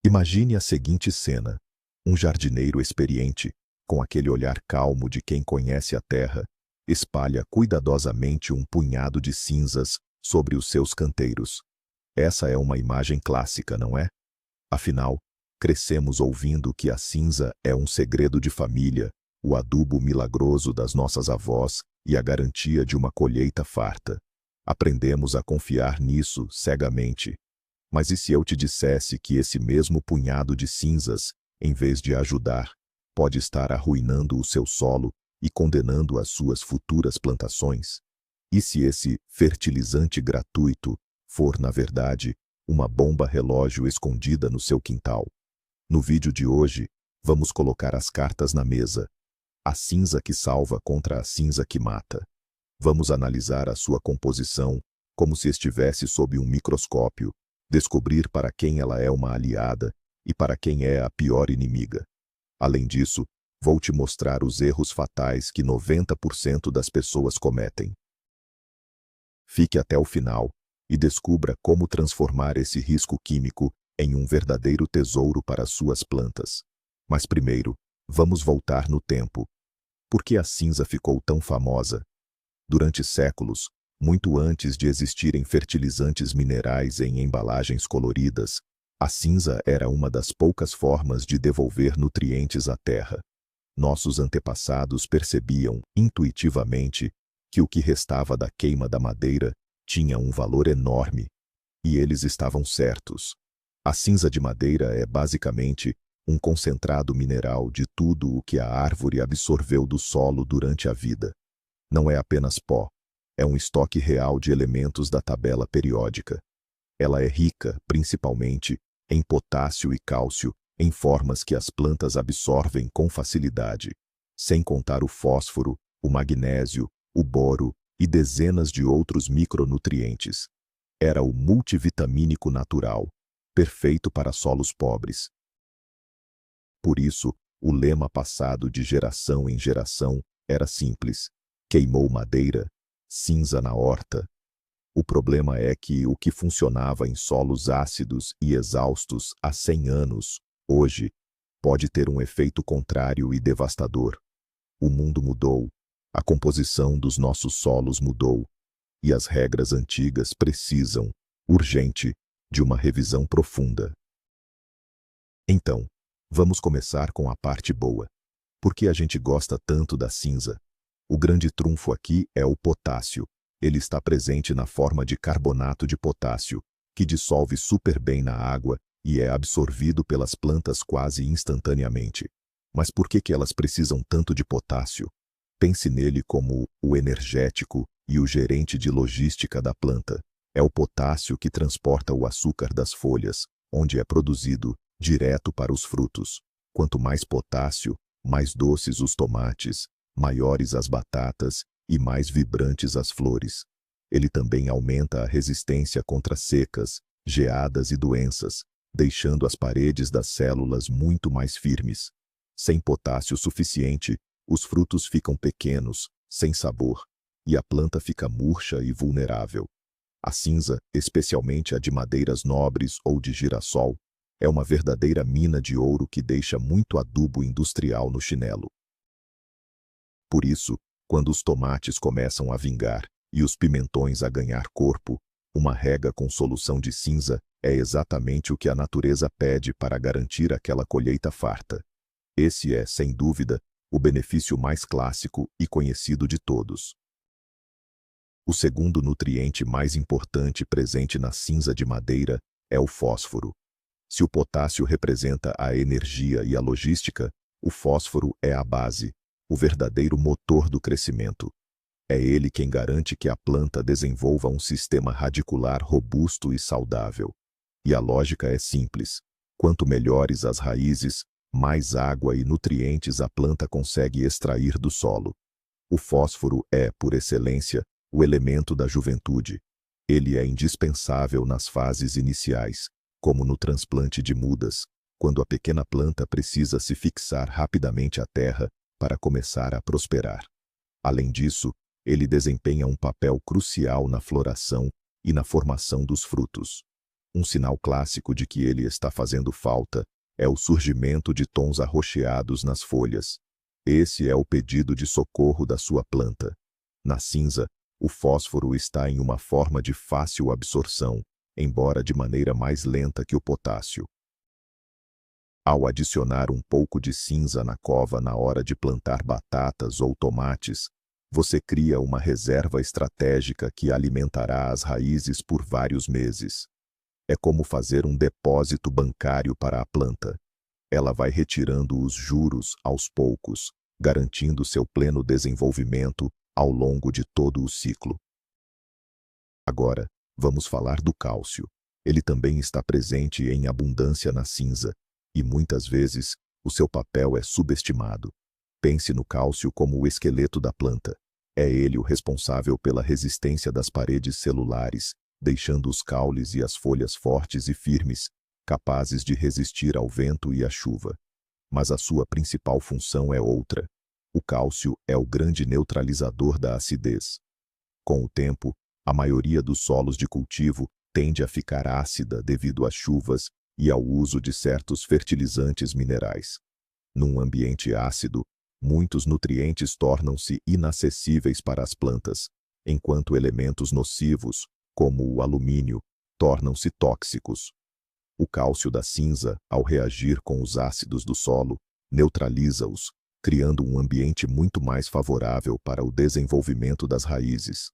Imagine a seguinte cena: um jardineiro experiente, com aquele olhar calmo de quem conhece a terra, espalha cuidadosamente um punhado de cinzas sobre os seus canteiros. Essa é uma imagem clássica, não é? Afinal, crescemos ouvindo que a cinza é um segredo de família, o adubo milagroso das nossas avós e a garantia de uma colheita farta. Aprendemos a confiar nisso cegamente. Mas e se eu te dissesse que esse mesmo punhado de cinzas, em vez de ajudar, pode estar arruinando o seu solo e condenando as suas futuras plantações? E se esse fertilizante gratuito for, na verdade, uma bomba relógio escondida no seu quintal? No vídeo de hoje, vamos colocar as cartas na mesa. A cinza que salva contra a cinza que mata. Vamos analisar a sua composição como se estivesse sob um microscópio, descobrir para quem ela é uma aliada e para quem é a pior inimiga. Além disso, vou te mostrar os erros fatais que 90% das pessoas cometem. Fique até o final e descubra como transformar esse risco químico em um verdadeiro tesouro para suas plantas. Mas primeiro, vamos voltar no tempo. Por que a cinza ficou tão famosa? Durante séculos, muito antes de existirem fertilizantes minerais em embalagens coloridas, a cinza era uma das poucas formas de devolver nutrientes à terra. Nossos antepassados percebiam, intuitivamente, que o que restava da queima da madeira tinha um valor enorme. E eles estavam certos. A cinza de madeira é basicamente um concentrado mineral de tudo o que a árvore absorveu do solo durante a vida. Não é apenas pó, é um estoque real de elementos da tabela periódica. Ela é rica, principalmente, em potássio e cálcio, em formas que as plantas absorvem com facilidade, sem contar o fósforo, o magnésio, o boro e dezenas de outros micronutrientes. Era o multivitamínico natural, perfeito para solos pobres. Por isso, o lema passado de geração em geração era simples: queimou madeira, cinza na horta. O problema é que o que funcionava em solos ácidos e exaustos há 100 anos, hoje, pode ter um efeito contrário e devastador. O mundo mudou, a composição dos nossos solos mudou, e as regras antigas precisam, urgente, de uma revisão profunda. Então, vamos começar com a parte boa. Por que a gente gosta tanto da cinza? O grande trunfo aqui é o potássio. Ele está presente na forma de carbonato de potássio, que dissolve super bem na água e é absorvido pelas plantas quase instantaneamente. Mas por que elas precisam tanto de potássio? Pense nele como o energético e o gerente de logística da planta. É o potássio que transporta o açúcar das folhas, onde é produzido, direto para os frutos. Quanto mais potássio, mais doces os tomates, maiores as batatas e mais vibrantes as flores. Ele também aumenta a resistência contra secas, geadas e doenças, deixando as paredes das células muito mais firmes. Sem potássio suficiente, os frutos ficam pequenos, sem sabor, e a planta fica murcha e vulnerável. A cinza, especialmente a de madeiras nobres ou de girassol, é uma verdadeira mina de ouro que deixa muito adubo industrial no chinelo. Por isso, quando os tomates começam a vingar e os pimentões a ganhar corpo, uma rega com solução de cinza é exatamente o que a natureza pede para garantir aquela colheita farta. Esse é, sem dúvida, o benefício mais clássico e conhecido de todos. O segundo nutriente mais importante presente na cinza de madeira é o fósforo. Se o potássio representa a energia e a logística, o fósforo é a base, o verdadeiro motor do crescimento. É ele quem garante que a planta desenvolva um sistema radicular robusto e saudável. E a lógica é simples: quanto melhores as raízes, mais água e nutrientes a planta consegue extrair do solo. O fósforo é, por excelência, o elemento da juventude. Ele é indispensável nas fases iniciais, como no transplante de mudas, quando a pequena planta precisa se fixar rapidamente à terra para começar a prosperar. Além disso, ele desempenha um papel crucial na floração e na formação dos frutos. Um sinal clássico de que ele está fazendo falta é o surgimento de tons arroxeados nas folhas. Esse é o pedido de socorro da sua planta. Na cinza, o fósforo está em uma forma de fácil absorção, embora de maneira mais lenta que o potássio. Ao adicionar um pouco de cinza na cova na hora de plantar batatas ou tomates, você cria uma reserva estratégica que alimentará as raízes por vários meses. É como fazer um depósito bancário para a planta. Ela vai retirando os juros aos poucos, garantindo seu pleno desenvolvimento ao longo de todo o ciclo. Agora, vamos falar do cálcio. Ele também está presente em abundância na cinza, e muitas vezes o seu papel é subestimado. Pense no cálcio como o esqueleto da planta. É ele o responsável pela resistência das paredes celulares, deixando os caules e as folhas fortes e firmes, capazes de resistir ao vento e à chuva. Mas a sua principal função é outra. O cálcio é o grande neutralizador da acidez. Com o tempo, a maioria dos solos de cultivo tende a ficar ácida devido às chuvas e ao uso de certos fertilizantes minerais. Num ambiente ácido, muitos nutrientes tornam-se inacessíveis para as plantas, enquanto elementos nocivos, como o alumínio, tornam-se tóxicos. O cálcio da cinza, ao reagir com os ácidos do solo, neutraliza-os, criando um ambiente muito mais favorável para o desenvolvimento das raízes.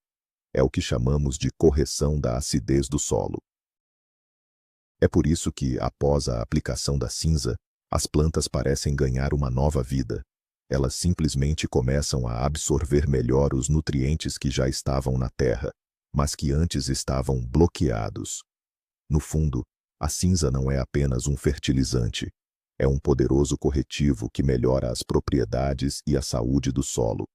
É o que chamamos de correção da acidez do solo. É por isso que, após a aplicação da cinza, as plantas parecem ganhar uma nova vida. Elas simplesmente começam a absorver melhor os nutrientes que já estavam na terra, mas que antes estavam bloqueados. No fundo, a cinza não é apenas um fertilizante. É um poderoso corretivo que melhora as propriedades e a saúde do solo.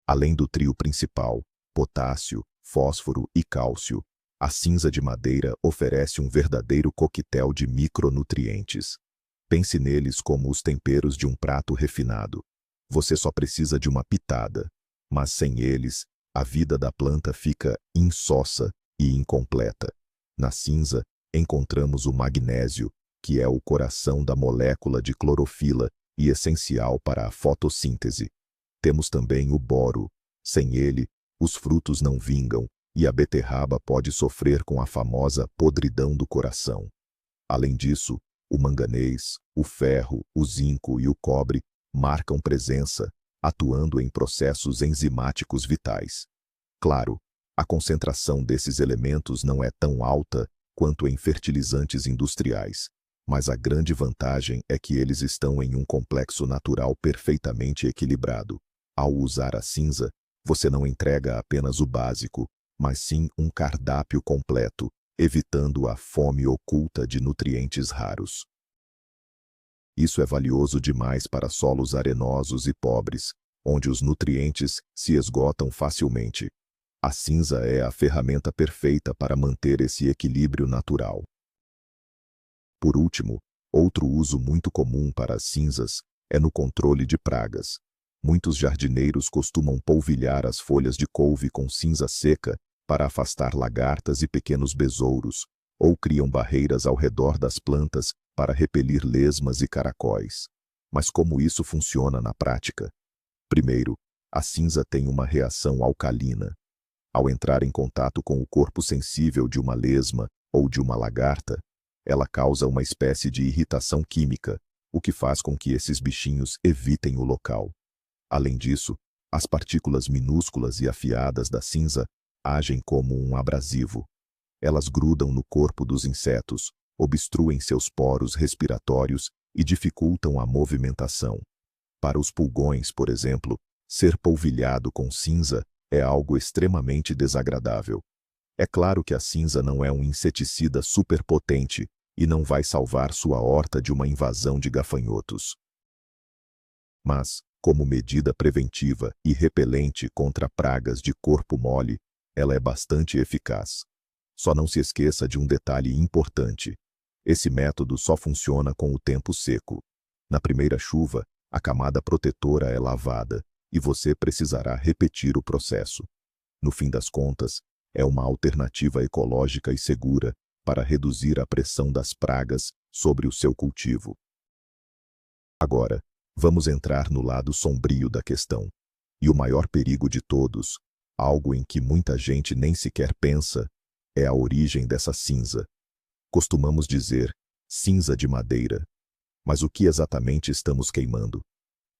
Além do trio principal, potássio, fósforo e cálcio, a cinza de madeira oferece um verdadeiro coquetel de micronutrientes. Pense neles como os temperos de um prato refinado. Você só precisa de uma pitada, mas sem eles, a vida da planta fica insossa e incompleta. Na cinza, encontramos o magnésio, que é o coração da molécula de clorofila e essencial para a fotossíntese. Temos também o boro. Sem ele, os frutos não vingam e a beterraba pode sofrer com a famosa podridão do coração. Além disso, o manganês, o ferro, o zinco e o cobre marcam presença, atuando em processos enzimáticos vitais. Claro, a concentração desses elementos não é tão alta quanto em fertilizantes industriais, mas a grande vantagem é que eles estão em um complexo natural perfeitamente equilibrado. Ao usar a cinza, você não entrega apenas o básico, mas sim um cardápio completo, evitando a fome oculta de nutrientes raros. Isso é valioso demais para solos arenosos e pobres, onde os nutrientes se esgotam facilmente. A cinza é a ferramenta perfeita para manter esse equilíbrio natural. Por último, outro uso muito comum para as cinzas é no controle de pragas. Muitos jardineiros costumam polvilhar as folhas de couve com cinza seca para afastar lagartas e pequenos besouros, ou criam barreiras ao redor das plantas para repelir lesmas e caracóis. Mas como isso funciona na prática? Primeiro, a cinza tem uma reação alcalina. Ao entrar em contato com o corpo sensível de uma lesma ou de uma lagarta, ela causa uma espécie de irritação química, o que faz com que esses bichinhos evitem o local. Além disso, as partículas minúsculas e afiadas da cinza agem como um abrasivo. Elas grudam no corpo dos insetos, obstruem seus poros respiratórios e dificultam a movimentação. Para os pulgões, por exemplo, ser polvilhado com cinza é algo extremamente desagradável. É claro que a cinza não é um inseticida superpotente e não vai salvar sua horta de uma invasão de gafanhotos. Mas, como medida preventiva e repelente contra pragas de corpo mole, ela é bastante eficaz. Só não se esqueça de um detalhe importante. Esse método só funciona com o tempo seco. Na primeira chuva, a camada protetora é lavada e você precisará repetir o processo. No fim das contas, é uma alternativa ecológica e segura para reduzir a pressão das pragas sobre o seu cultivo. Agora, vamos entrar no lado sombrio da questão. E o maior perigo de todos, algo em que muita gente nem sequer pensa, é a origem dessa cinza. Costumamos dizer, cinza de madeira. Mas o que exatamente estamos queimando?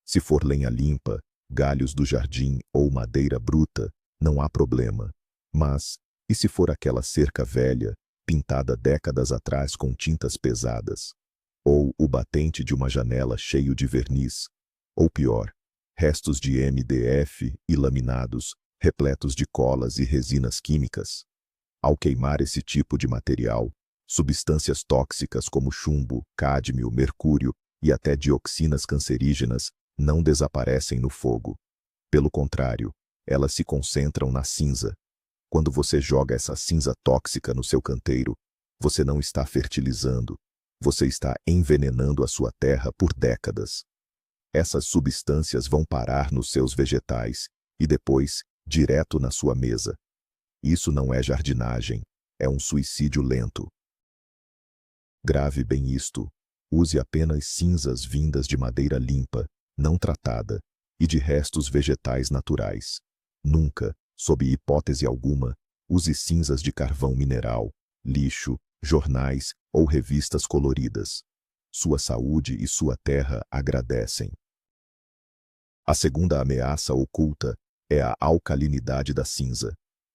Se for lenha limpa, galhos do jardim ou madeira bruta, não há problema. Mas, e se for aquela cerca velha, pintada décadas atrás com tintas pesadas? Ou o batente de uma janela cheio de verniz? Ou pior, restos de MDF e laminados, repletos de colas e resinas químicas? Ao queimar esse tipo de material, substâncias tóxicas como chumbo, cádmio, mercúrio e até dioxinas cancerígenas não desaparecem no fogo. Pelo contrário, elas se concentram na cinza. Quando você joga essa cinza tóxica no seu canteiro, você não está fertilizando, você está envenenando a sua terra por décadas. Essas substâncias vão parar nos seus vegetais e depois, direto na sua mesa. Isso não é jardinagem, é um suicídio lento. Grave bem isto, use apenas cinzas vindas de madeira limpa, não tratada, e de restos vegetais naturais. Nunca, sob hipótese alguma, use cinzas de carvão mineral, lixo, jornais ou revistas coloridas. Sua saúde e sua terra agradecem. A segunda ameaça oculta é a alcalinidade da cinza.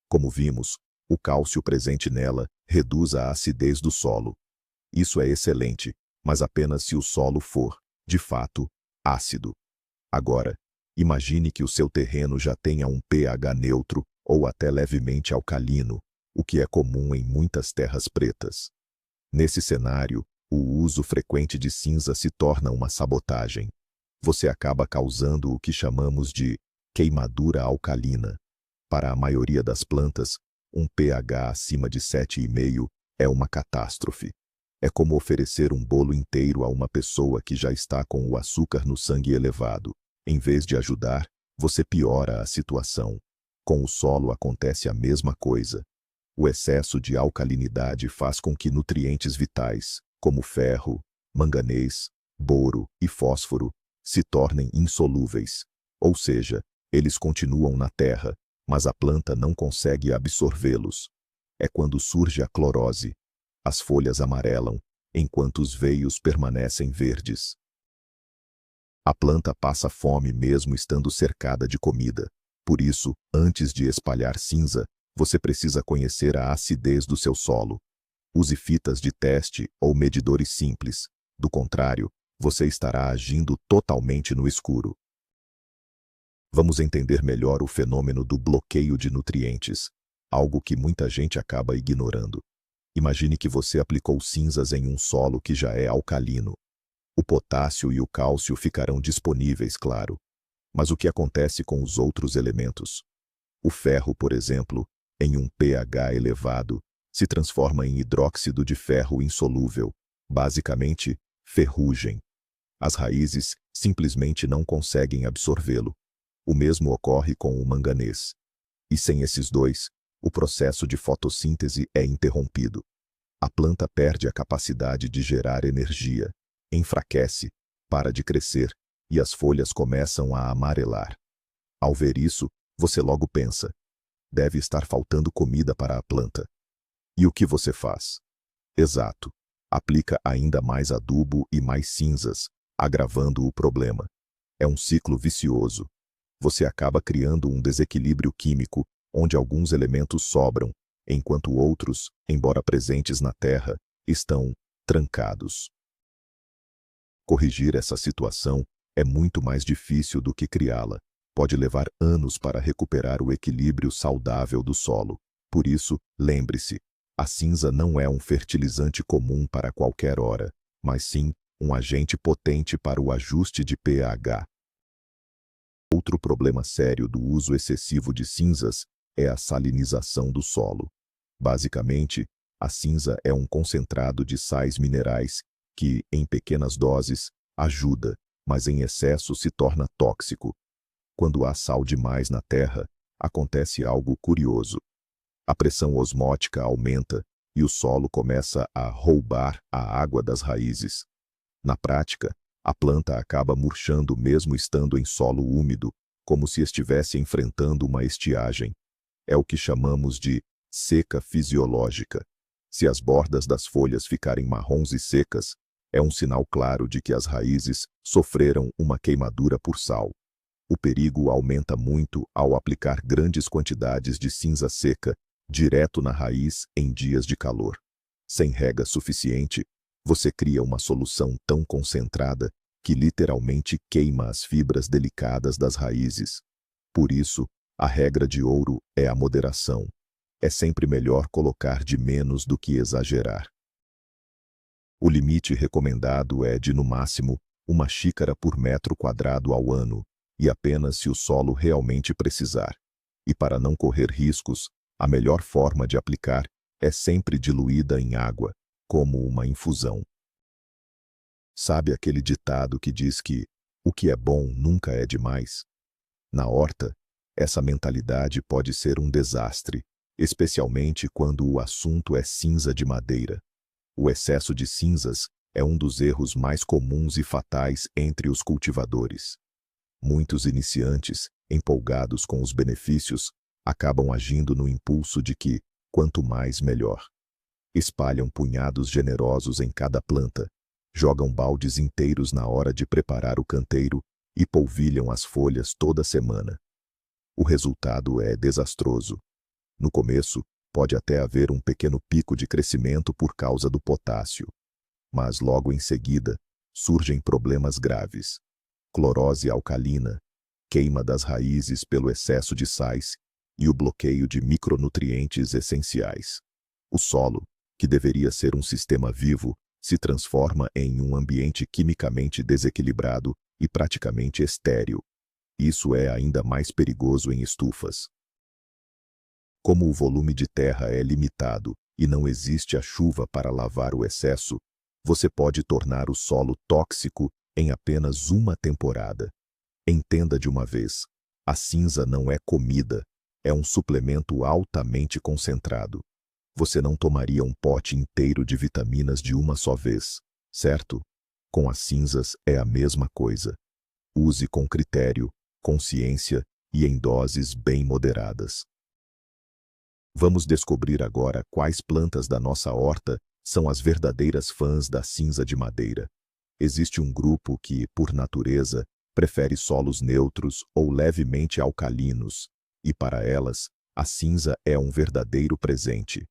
Como vimos, o cálcio presente nela reduz a acidez do solo. Isso é excelente, mas apenas se o solo for, de fato, ácido. Agora, imagine que o seu terreno já tenha um pH neutro ou até levemente alcalino, o que é comum em muitas terras pretas. Nesse cenário, o uso frequente de cinza se torna uma sabotagem. Você acaba causando o que chamamos de queimadura alcalina. Para a maioria das plantas, um pH acima de 7,5 é uma catástrofe. É como oferecer um bolo inteiro a uma pessoa que já está com o açúcar no sangue elevado. Em vez de ajudar, você piora a situação. Com o solo acontece a mesma coisa. O excesso de alcalinidade faz com que nutrientes vitais, como ferro, manganês, boro e fósforo, se tornem insolúveis. Ou seja, eles continuam na terra, mas a planta não consegue absorvê-los. É quando surge a clorose. As folhas amarelam, enquanto os veios permanecem verdes. A planta passa fome mesmo estando cercada de comida. Por isso, antes de espalhar cinza, você precisa conhecer a acidez do seu solo. Use fitas de teste ou medidores simples. Do contrário, você estará agindo totalmente no escuro. Vamos entender melhor o fenômeno do bloqueio de nutrientes, algo que muita gente acaba ignorando. Imagine que você aplicou cinzas em um solo que já é alcalino. O potássio e o cálcio ficarão disponíveis, claro. Mas o que acontece com os outros elementos? O ferro, por exemplo, em um pH elevado, se transforma em hidróxido de ferro insolúvel, basicamente, ferrugem. As raízes simplesmente não conseguem absorvê-lo. O mesmo ocorre com o manganês. E sem esses dois, o processo de fotossíntese é interrompido. A planta perde a capacidade de gerar energia, enfraquece, para de crescer, e as folhas começam a amarelar. Ao ver isso, você logo pensa: deve estar faltando comida para a planta. E o que você faz? Exato, aplica ainda mais adubo e mais cinzas, agravando o problema. É um ciclo vicioso. Você acaba criando um desequilíbrio químico, onde alguns elementos sobram, enquanto outros, embora presentes na terra, estão trancados. Corrigir essa situação é muito mais difícil do que criá-la. Pode levar anos para recuperar o equilíbrio saudável do solo. Por isso, lembre-se, a cinza não é um fertilizante comum para qualquer hora, mas sim um agente potente para o ajuste de pH. Outro problema sério do uso excessivo de cinzas é a salinização do solo. Basicamente, a cinza é um concentrado de sais minerais que, em pequenas doses, ajuda, mas em excesso se torna tóxico. Quando há sal demais na terra, acontece algo curioso. A pressão osmótica aumenta e o solo começa a roubar a água das raízes. Na prática, a planta acaba murchando mesmo estando em solo úmido, como se estivesse enfrentando uma estiagem. É o que chamamos de seca fisiológica. Se as bordas das folhas ficarem marrons e secas, é um sinal claro de que as raízes sofreram uma queimadura por sal. O perigo aumenta muito ao aplicar grandes quantidades de cinza seca direto na raiz em dias de calor. Sem rega suficiente, você cria uma solução tão concentrada que literalmente queima as fibras delicadas das raízes. Por isso, a regra de ouro é a moderação. É sempre melhor colocar de menos do que exagerar. O limite recomendado é de, no máximo, 1 xícara por metro quadrado ao ano, e apenas se o solo realmente precisar. E para não correr riscos, a melhor forma de aplicar é sempre diluída em água, como uma infusão. Sabe aquele ditado que diz que o que é bom nunca é demais? Na horta, essa mentalidade pode ser um desastre, especialmente quando o assunto é cinza de madeira. O excesso de cinzas é um dos erros mais comuns e fatais entre os cultivadores. Muitos iniciantes, empolgados com os benefícios, acabam agindo no impulso de que, quanto mais, melhor. Espalham punhados generosos em cada planta, jogam baldes inteiros na hora de preparar o canteiro e polvilham as folhas toda semana. O resultado é desastroso. No começo, pode até haver um pequeno pico de crescimento por causa do potássio. Mas logo em seguida, surgem problemas graves. Clorose alcalina, queima das raízes pelo excesso de sais e o bloqueio de micronutrientes essenciais. O solo, que deveria ser um sistema vivo, se transforma em um ambiente quimicamente desequilibrado e praticamente estéril. Isso é ainda mais perigoso em estufas. Como o volume de terra é limitado e não existe a chuva para lavar o excesso, você pode tornar o solo tóxico em apenas uma temporada. Entenda de uma vez, a cinza não é comida, é um suplemento altamente concentrado. Você não tomaria um pote inteiro de vitaminas de uma só vez, certo? Com as cinzas é a mesma coisa. Use com critério, consciência e em doses bem moderadas. Vamos descobrir agora quais plantas da nossa horta são as verdadeiras fãs da cinza de madeira. Existe um grupo que, por natureza, prefere solos neutros ou levemente alcalinos, e para elas, a cinza é um verdadeiro presente.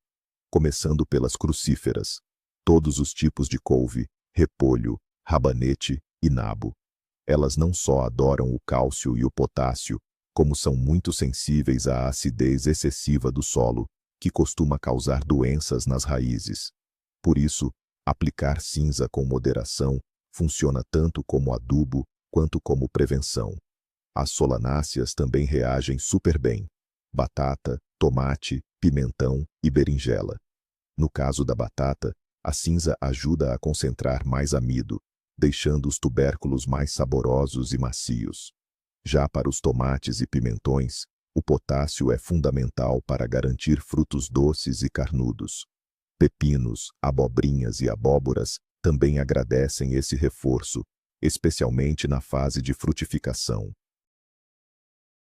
Começando pelas crucíferas, todos os tipos de couve, repolho, rabanete e nabo. Elas não só adoram o cálcio e o potássio, como são muito sensíveis à acidez excessiva do solo, que costuma causar doenças nas raízes. Por isso, aplicar cinza com moderação funciona tanto como adubo quanto como prevenção. As solanáceas também reagem super bem. Batata, tomate, pimentão e berinjela. No caso da batata, a cinza ajuda a concentrar mais amido, deixando os tubérculos mais saborosos e macios. Já para os tomates e pimentões, o potássio é fundamental para garantir frutos doces e carnudos. Pepinos, abobrinhas e abóboras também agradecem esse reforço, especialmente na fase de frutificação.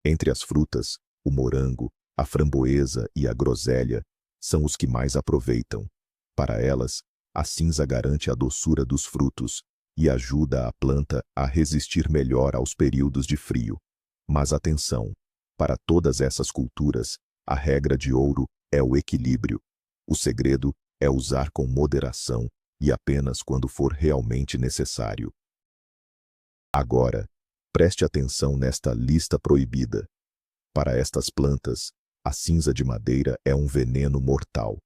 Entre as frutas, o morango, a framboesa e a groselha são os que mais aproveitam. Para elas, a cinza garante a doçura dos frutos e ajuda a planta a resistir melhor aos períodos de frio. Mas atenção, para todas essas culturas, a regra de ouro é o equilíbrio. O segredo é usar com moderação e apenas quando for realmente necessário. Agora, preste atenção nesta lista proibida. Para estas plantas, a cinza de madeira é um veneno mortal.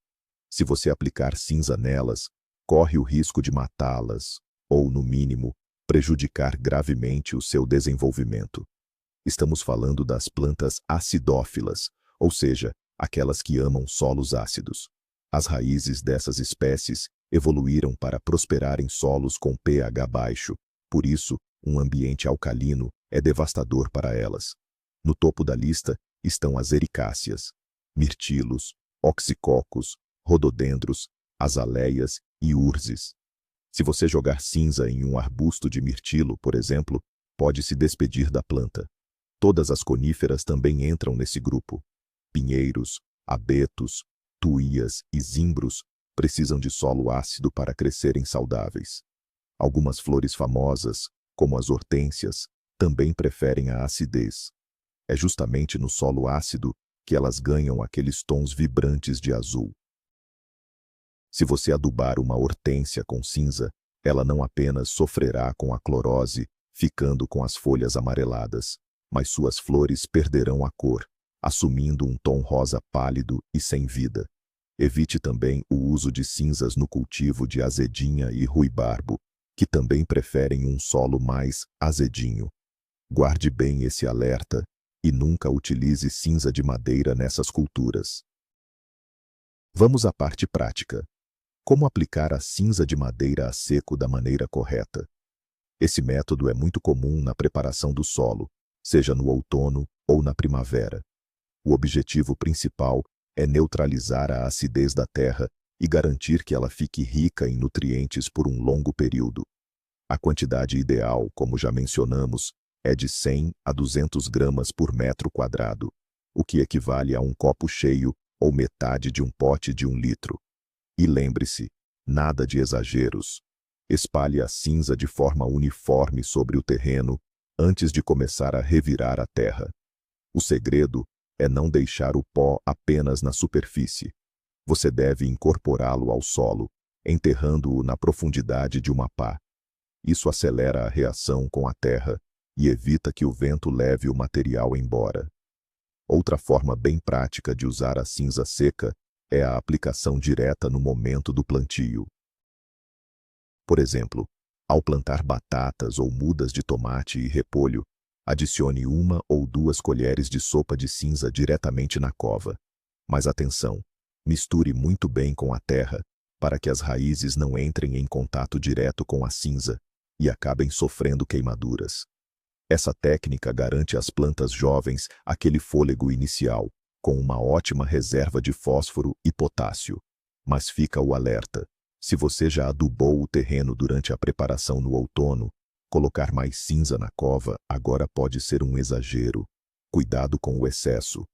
Se você aplicar cinza nelas, corre o risco de matá-las, ou, no mínimo, prejudicar gravemente o seu desenvolvimento. Estamos falando das plantas acidófilas, ou seja, aquelas que amam solos ácidos. As raízes dessas espécies evoluíram para prosperar em solos com pH baixo, por isso, um ambiente alcalino é devastador para elas. No topo da lista estão as ericáceas, mirtilos, oxicocos, rododendros, azaleias e úrzes. Se você jogar cinza em um arbusto de mirtilo, por exemplo, pode se despedir da planta. Todas as coníferas também entram nesse grupo. Pinheiros, abetos, tuias e zimbros precisam de solo ácido para crescerem saudáveis. Algumas flores famosas, como as hortênsias, também preferem a acidez. É justamente no solo ácido que elas ganham aqueles tons vibrantes de azul. Se você adubar uma hortênsia com cinza, ela não apenas sofrerá com a clorose, ficando com as folhas amareladas, mas suas flores perderão a cor, assumindo um tom rosa pálido e sem vida. Evite também o uso de cinzas no cultivo de azedinha e ruibarbo, que também preferem um solo mais azedinho. Guarde bem esse alerta e nunca utilize cinza de madeira nessas culturas. Vamos à parte prática. Como aplicar a cinza de madeira a seco da maneira correta? Esse método é muito comum na preparação do solo, seja no outono ou na primavera. O objetivo principal é neutralizar a acidez da terra e garantir que ela fique rica em nutrientes por um longo período. A quantidade ideal, como já mencionamos, é de 100 a 200 gramas por metro quadrado, o que equivale a um copo cheio ou metade de um pote de 1 litro. E lembre-se, nada de exageros. Espalhe a cinza de forma uniforme sobre o terreno antes de começar a revirar a terra. O segredo é não deixar o pó apenas na superfície. Você deve incorporá-lo ao solo, enterrando-o na profundidade de uma pá. Isso acelera a reação com a terra e evita que o vento leve o material embora. Outra forma bem prática de usar a cinza seca é a aplicação direta no momento do plantio. Por exemplo, ao plantar batatas ou mudas de tomate e repolho, adicione 1 ou 2 colheres de sopa de cinza diretamente na cova. Mas atenção, misture muito bem com a terra para que as raízes não entrem em contato direto com a cinza e acabem sofrendo queimaduras. Essa técnica garante às plantas jovens aquele fôlego inicial, com uma ótima reserva de fósforo e potássio. Mas fica o alerta: se você já adubou o terreno durante a preparação no outono, colocar mais cinza na cova agora pode ser um exagero. Cuidado com o excesso.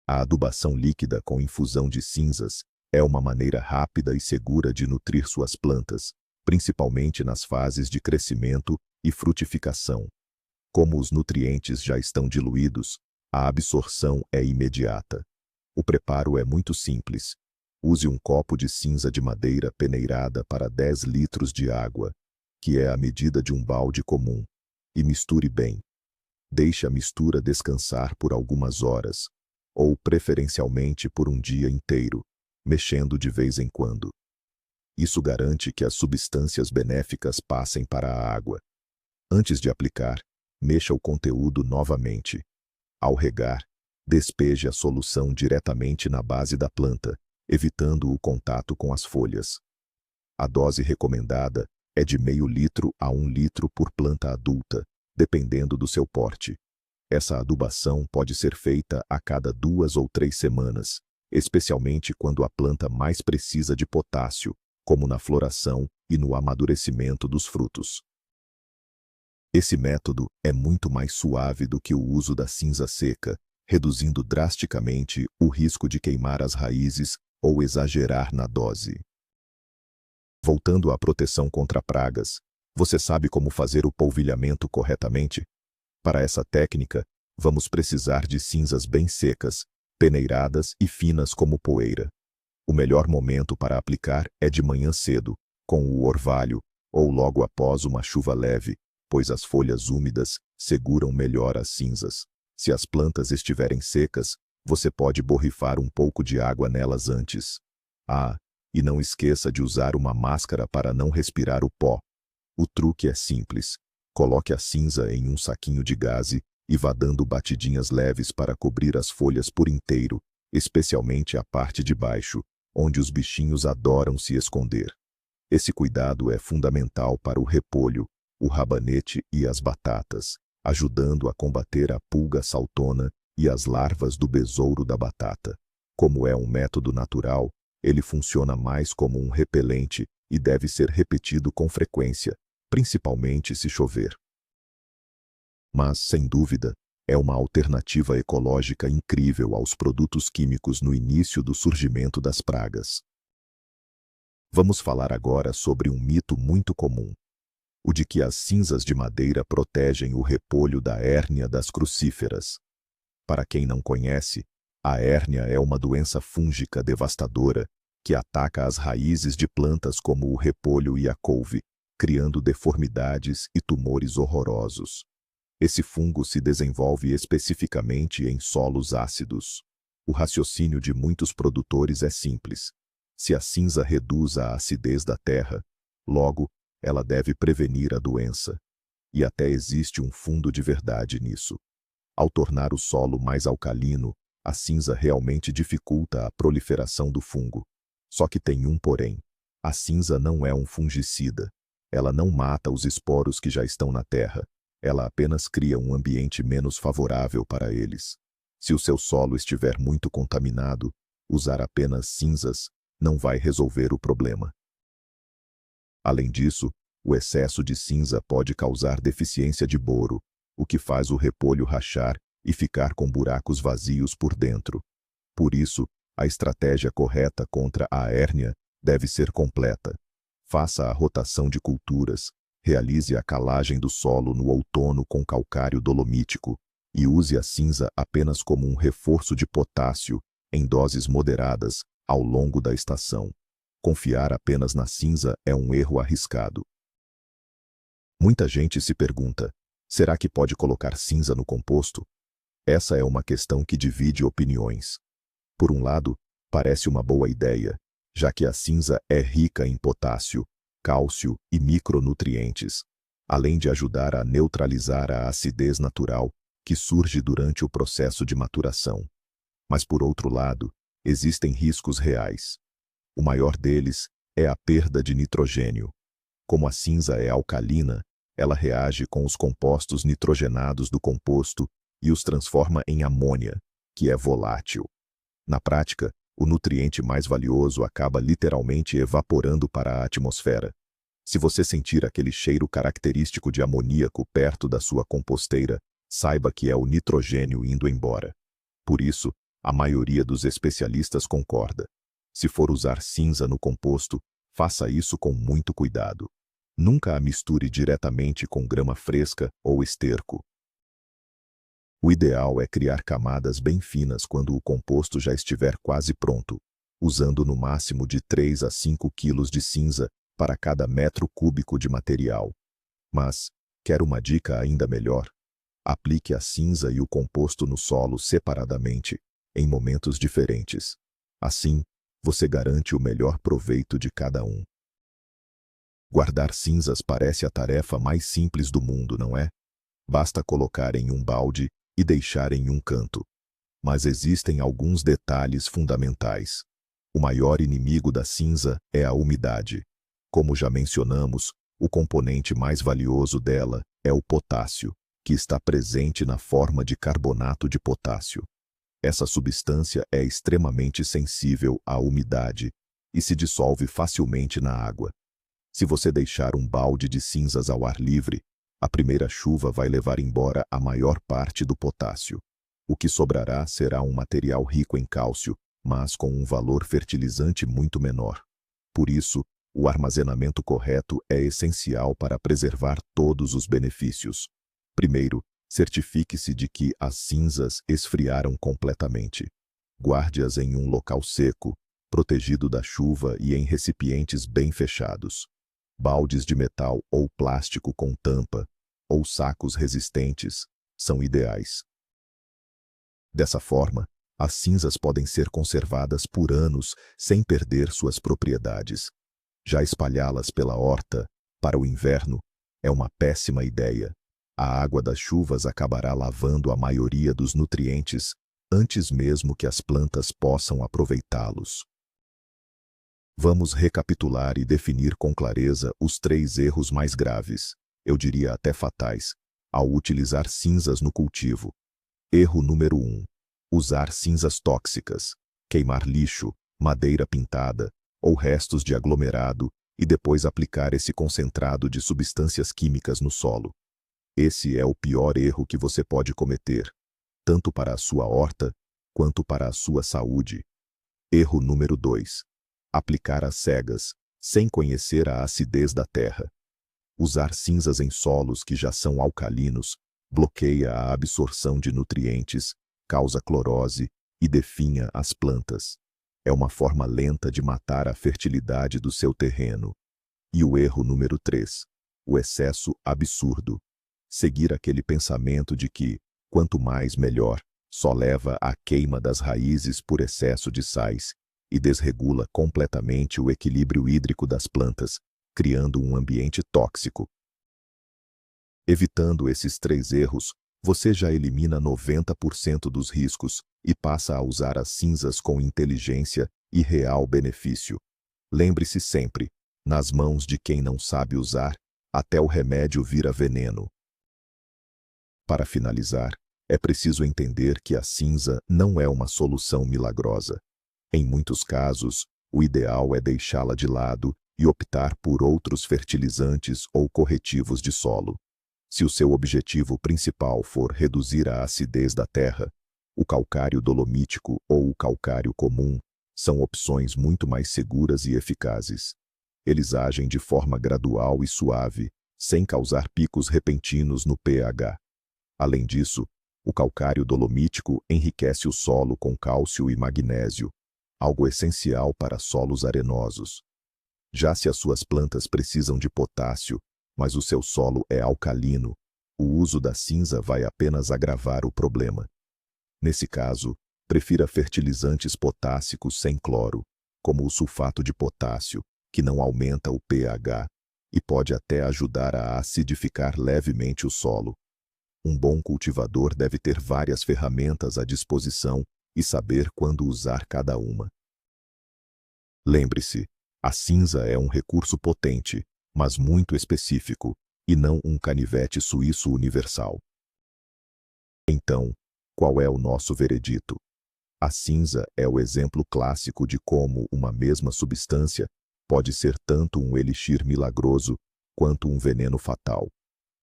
A adubação líquida com infusão de cinzas é uma maneira rápida e segura de nutrir suas plantas, principalmente nas fases de crescimento e frutificação. Como os nutrientes já estão diluídos, a absorção é imediata. O preparo é muito simples. Use um copo de cinza de madeira peneirada para 10 litros de água, que é a medida de um balde comum, e misture bem. Deixe a mistura descansar por algumas horas, ou preferencialmente por um dia inteiro, mexendo de vez em quando. Isso garante que as substâncias benéficas passem para a água. Antes de aplicar, mexa o conteúdo novamente. Ao regar, despeje a solução diretamente na base da planta, evitando o contato com as folhas. A dose recomendada é de meio litro a 1 litro por planta adulta, dependendo do seu porte. Essa adubação pode ser feita a cada 2 ou 3 semanas, especialmente quando a planta mais precisa de potássio, como na floração e no amadurecimento dos frutos. Esse método é muito mais suave do que o uso da cinza seca, reduzindo drasticamente o risco de queimar as raízes ou exagerar na dose. Voltando à proteção contra pragas, você sabe como fazer o polvilhamento corretamente? Para essa técnica, vamos precisar de cinzas bem secas, peneiradas e finas como poeira. O melhor momento para aplicar é de manhã cedo, com o orvalho, ou logo após uma chuva leve, pois as folhas úmidas seguram melhor as cinzas. Se as plantas estiverem secas, você pode borrifar um pouco de água nelas antes. E não esqueça de usar uma máscara para não respirar o pó. O truque é simples. Coloque a cinza em um saquinho de gaze e vá dando batidinhas leves para cobrir as folhas por inteiro, especialmente a parte de baixo, onde os bichinhos adoram se esconder. Esse cuidado é fundamental para o repolho, o rabanete e as batatas, ajudando a combater a pulga saltona e as larvas do besouro da batata. Como é um método natural, Ele funciona mais como um repelente e deve ser repetido com frequência, principalmente se chover. Mas, sem dúvida, é uma alternativa ecológica incrível aos produtos químicos no início do surgimento das pragas. Vamos falar agora sobre um mito muito comum, o de que as cinzas de madeira protegem o repolho da hérnia das crucíferas. Para quem não conhece, a hérnia é uma doença fúngica devastadora que ataca as raízes de plantas como o repolho e a couve, criando deformidades e tumores horrorosos. Esse fungo se desenvolve especificamente em solos ácidos. O raciocínio de muitos produtores é simples. Se a cinza reduz a acidez da terra, logo, ela deve prevenir a doença. E até existe um fundo de verdade nisso. Ao tornar o solo mais alcalino, a cinza realmente dificulta a proliferação do fungo. Só que tem um porém. A cinza não é um fungicida. Ela não mata os esporos que já estão na terra. Ela apenas cria um ambiente menos favorável para eles. Se o seu solo estiver muito contaminado, usar apenas cinzas não vai resolver o problema. Além disso, o excesso de cinza pode causar deficiência de boro, o que faz o repolho rachar e ficar com buracos vazios por dentro. Por isso, a estratégia correta contra a hérnia deve ser completa. Faça a rotação de culturas, realize a calagem do solo no outono com calcário dolomítico e use a cinza apenas como um reforço de potássio em doses moderadas ao longo da estação. Confiar apenas na cinza é um erro arriscado. Muita gente se pergunta: será que pode colocar cinza no composto? Essa é uma questão que divide opiniões. Por um lado, parece uma boa ideia, já que a cinza é rica em potássio, cálcio e micronutrientes, além de ajudar a neutralizar a acidez natural que surge durante o processo de maturação. Mas, por outro lado, existem riscos reais. O maior deles é a perda de nitrogênio. Como a cinza é alcalina, ela reage com os compostos nitrogenados do composto e os transforma em amônia, que é volátil. Na prática, o nutriente mais valioso acaba literalmente evaporando para a atmosfera. Se você sentir aquele cheiro característico de amoníaco perto da sua composteira, saiba que é o nitrogênio indo embora. Por isso, a maioria dos especialistas concorda. Se for usar cinza no composto, faça isso com muito cuidado. Nunca a misture diretamente com grama fresca ou esterco. O ideal é criar camadas bem finas quando o composto já estiver quase pronto, usando no máximo de 3 a 5 kg de cinza para cada metro cúbico de material. Mas, quer uma dica ainda melhor? Aplique a cinza e o composto no solo separadamente, em momentos diferentes. Assim, você garante o melhor proveito de cada um. Guardar cinzas parece a tarefa mais simples do mundo, não é? Basta colocar em um balde e deixar em um canto. Mas existem alguns detalhes fundamentais. O maior inimigo da cinza é a umidade. Como já mencionamos, o componente mais valioso dela é o potássio, que está presente na forma de carbonato de potássio. Essa substância é extremamente sensível à umidade e se dissolve facilmente na água. Se você deixar um balde de cinzas ao ar livre, a primeira chuva vai levar embora a maior parte do potássio. O que sobrará será um material rico em cálcio, mas com um valor fertilizante muito menor. Por isso, o armazenamento correto é essencial para preservar todos os benefícios. Primeiro, certifique-se de que as cinzas esfriaram completamente. Guarde-as em um local seco, protegido da chuva e em recipientes bem fechados. Baldes de metal ou plástico com tampa, ou sacos resistentes, são ideais. Dessa forma, as cinzas podem ser conservadas por anos sem perder suas propriedades. Já espalhá-las pela horta, para o inverno, é uma péssima ideia. A água das chuvas acabará lavando a maioria dos nutrientes antes mesmo que as plantas possam aproveitá-los. Vamos recapitular e definir com clareza os 3 erros mais graves, eu diria até fatais, ao utilizar cinzas no cultivo. Erro número 1. Usar cinzas tóxicas, queimar lixo, madeira pintada ou restos de aglomerado e depois aplicar esse concentrado de substâncias químicas no solo. Esse é o pior erro que você pode cometer, tanto para a sua horta quanto para a sua saúde. Erro número 2. Aplicar às cegas, sem conhecer a acidez da terra. Usar cinzas em solos que já são alcalinos bloqueia a absorção de nutrientes, causa clorose e definha as plantas. É uma forma lenta de matar a fertilidade do seu terreno. E o erro número 3. O excesso absurdo. Seguir aquele pensamento de que, quanto mais melhor, só leva à queima das raízes por excesso de sais e desregula completamente o equilíbrio hídrico das plantas, criando um ambiente tóxico. Evitando esses 3 erros, você já elimina 90% dos riscos e passa a usar as cinzas com inteligência e real benefício. Lembre-se sempre, nas mãos de quem não sabe usar, até o remédio vira veneno. Para finalizar, é preciso entender que a cinza não é uma solução milagrosa. Em muitos casos, o ideal é deixá-la de lado e optar por outros fertilizantes ou corretivos de solo. Se o seu objetivo principal for reduzir a acidez da terra, o calcário dolomítico ou o calcário comum são opções muito mais seguras e eficazes. Eles agem de forma gradual e suave, sem causar picos repentinos no pH. Além disso, o calcário dolomítico enriquece o solo com cálcio e magnésio, algo essencial para solos arenosos. Já se as suas plantas precisam de potássio, mas o seu solo é alcalino, o uso da cinza vai apenas agravar o problema. Nesse caso, prefira fertilizantes potássicos sem cloro, como o sulfato de potássio, que não aumenta o pH e pode até ajudar a acidificar levemente o solo. Um bom cultivador deve ter várias ferramentas à disposição e saber quando usar cada uma. Lembre-se, a cinza é um recurso potente, mas muito específico, e não um canivete suíço universal. Então, qual é o nosso veredito? A cinza é o exemplo clássico de como uma mesma substância pode ser tanto um elixir milagroso quanto um veneno fatal.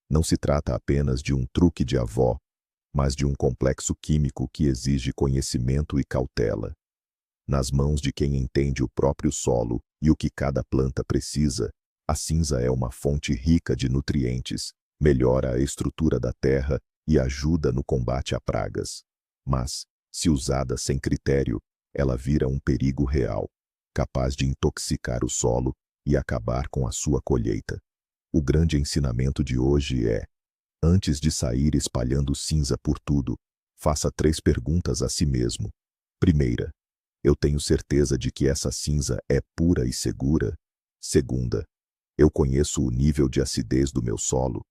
Não se trata apenas de um truque de avó, mas de um complexo químico que exige conhecimento e cautela. Nas mãos de quem entende o próprio solo e o que cada planta precisa, a cinza é uma fonte rica de nutrientes, melhora a estrutura da terra e ajuda no combate a pragas. Mas, se usada sem critério, ela vira um perigo real, capaz de intoxicar o solo e acabar com a sua colheita. O grande ensinamento de hoje é: antes de sair espalhando cinza por tudo, faça 3 perguntas a si mesmo. Primeira: eu tenho certeza de que essa cinza é pura e segura? Segunda: eu conheço o nível de acidez do meu solo?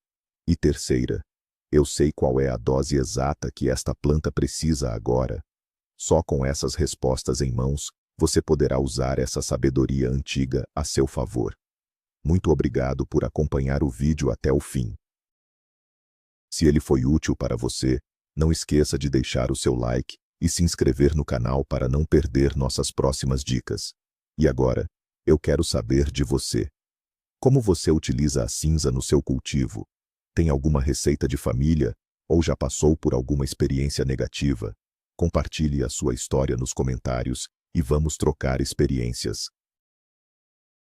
E terceira: eu sei qual é a dose exata que esta planta precisa agora? Só com essas respostas em mãos, você poderá usar essa sabedoria antiga a seu favor. Muito obrigado por acompanhar o vídeo até o fim. Se ele foi útil para você, não esqueça de deixar o seu like e se inscrever no canal para não perder nossas próximas dicas. E agora, eu quero saber de você. Como você utiliza a cinza no seu cultivo? Tem alguma receita de família ou já passou por alguma experiência negativa? Compartilhe a sua história nos comentários e vamos trocar experiências.